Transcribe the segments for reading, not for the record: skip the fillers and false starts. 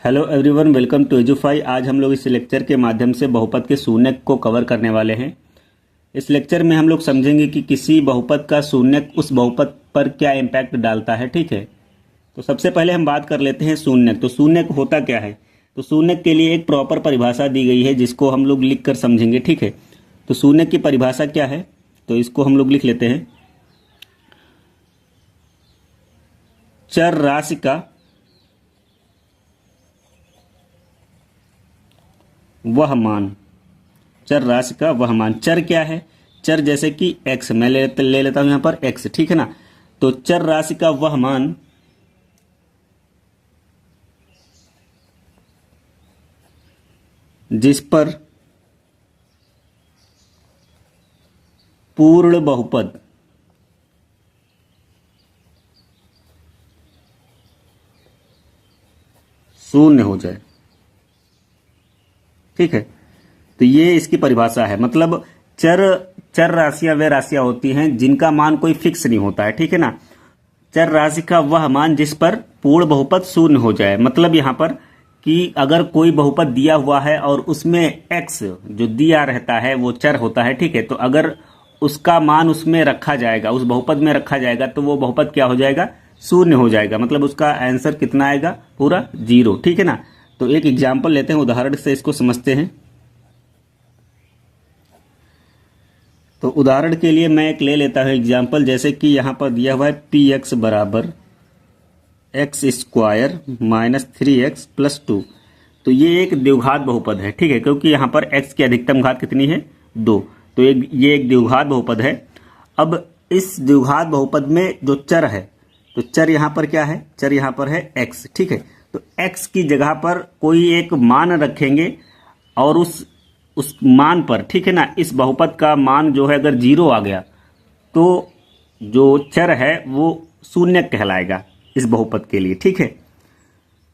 Hello everyone, welcome to Edufy. आज हम लोग इस लेक्चर के माध्यम से बहुपद के शून्यक को कवर करने वाले हैं। इस लेक्चर में हम लोग समझेंगे कि किसी बहुपद का शून्यक उस बहुपद पर क्या इम्पैक्ट डालता है। ठीक है, तो सबसे पहले हम बात कर लेते हैं शून्यक। तो शून्यक होता क्या है? तो शून्यक के लिए एक प्रॉपर परिभाषा दी गई है जिसको हम लोग लिख कर समझेंगे। ठीक है, तो शून्यक की परिभाषा क्या है, तो इसको हम लोग लिख लेते हैं। चर राशि का वह मान, चर राशि का वह मान। चर क्या है? चर जैसे कि x, मैं ले लेता हूं यहां पर x। ठीक है ना, तो चर राशि का वह मान जिस पर पूर्ण बहुपद शून्य हो जाए। ठीक है, तो ये इसकी परिभाषा है। मतलब चर राशियां वे राशियां होती हैं जिनका मान कोई फिक्स नहीं होता है। ठीक है ना, चर राशि का वह मान जिस पर पूर्ण बहुपद शून्य हो जाए। मतलब यहां पर कि अगर कोई बहुपद दिया हुआ है और उसमें x जो दिया रहता है वो चर होता है। ठीक है, तो अगर उसका मान उसमें रखा जाएगा, उस बहुपद में रखा जाएगा, तो वो बहुपद क्या हो जाएगा? शून्य हो जाएगा। मतलब उसका आंसर कितना आएगा? पूरा 0। ठीक है ना, तो एक एग्जाम्पल लेते हैं, उदाहरण से इसको समझते हैं। तो उदाहरण के लिए मैं एक ले लेता हूं एग्जाम्पल, जैसे कि यहां पर दिया हुआ है पी एक्स बराबर x square minus 3x plus 2। तो ये एक द्विघात बहुपद है। ठीक है, क्योंकि यहां पर x की अधिकतम घात कितनी है? 2। तो ये एक द्विघात बहुपद है। अब इस द्विघात बहुपद में जो चर है, तो चर यहां पर क्या है? चर यहां पर है x। ठीक है, तो x की जगह पर कोई एक मान रखेंगे और उस मान पर, ठीक है ना, इस बहुपद का मान जो है अगर 0 आ गया तो जो चर है वो शून्य कहलाएगा इस बहुपद के लिए। ठीक है,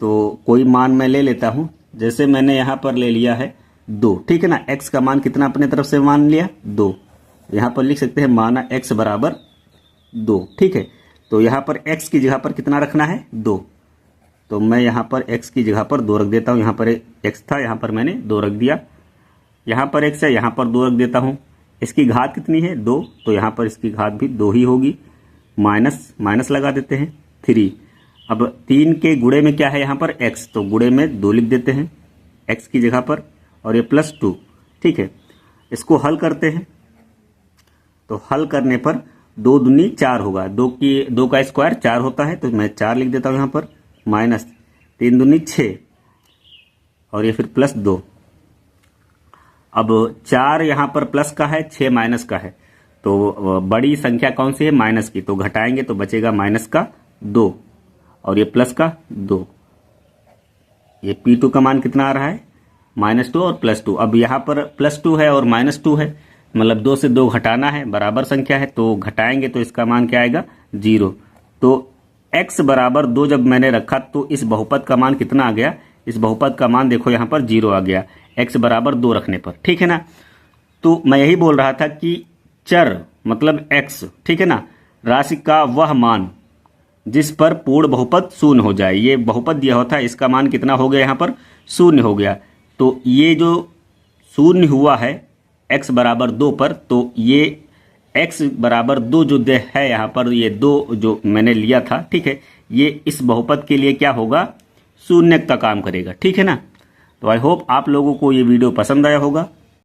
तो कोई मान मैं ले लेता हूं, जैसे मैंने यहां पर ले लिया है 2। ठीक है ना, x का मान कितना अपने तरफ से मान लिया? 2। यहां पर लिख सकते हैं माना x बराबर 2। ठीक है, तो यहां पर x की जगह पर कितना रखना है? 2। तो मैं यहां पर x की जगह पर 2 रख देता हूं। यहां पर x था, यहां पर मैंने 2 रख दिया। यहां पर x है, यहां पर 2 रख देता हूं। इसकी घात कितनी है? 2। तो यहां पर इसकी घात भी 2 ही होगी। माइनस माइनस लगा देते हैं 3। अब 3 के गुणे में क्या है यहाँ पर? x, तो गुणे में 2 लिख देते हैं x की जगह पर, और ये प्लस 2। ठीक है, इसको हल करते हैं, तो हल करने पर 2 दूनी 4 होगा। 2 का स्क्वायर 4 होता है, तो मैं 4 लिख देता हूँ यहाँ पर। माइनस 3 दूनी 6, और ये फिर प्लस 2। अब 4 यहाँ पर प्लस का है, 6 माइनस का है, तो बड़ी संख्या कौन सी है? माइनस की। तो घटाएंगे तो बचेगा माइनस का 2, और ये प्लस का 2। ये P2 का मान कितना आ रहा है? -2 और +2। अब यहाँ पर +2 है और -2 है, मतलब 2 से 2 घटाना है, बराबर संख्या है, तो घटाएंगे तो इसका मान क्या आएगा? 0। तो x बराबर 2 जब मैंने रखा तो इस बहुपद का मान कितना आ गया? इस बहुपद का मान देखो यहाँ पर 0 आ गया x बराबर 2 रखने पर। ठीक है ना, तो मैं यही बोल रहा था कि चर मतलब x, ठीक है ना, राशि का वह मान जिस पर पूर्ण बहुपद शून्य हो जाए। ये बहुपद दिया होता है, इसका मान कितना हो गया? यहाँ पर 0 हो गया। तो ये जो शून्य हुआ है x बराबर 2 पर, तो ये x बराबर 2 जो दे है यहाँ पर, ये 2 जो मैंने लिया था, ठीक है, ये इस बहुपद के लिए क्या होगा? शून्य का काम करेगा। ठीक है ना, तो आई होप आप लोगों को ये वीडियो पसंद आया होगा।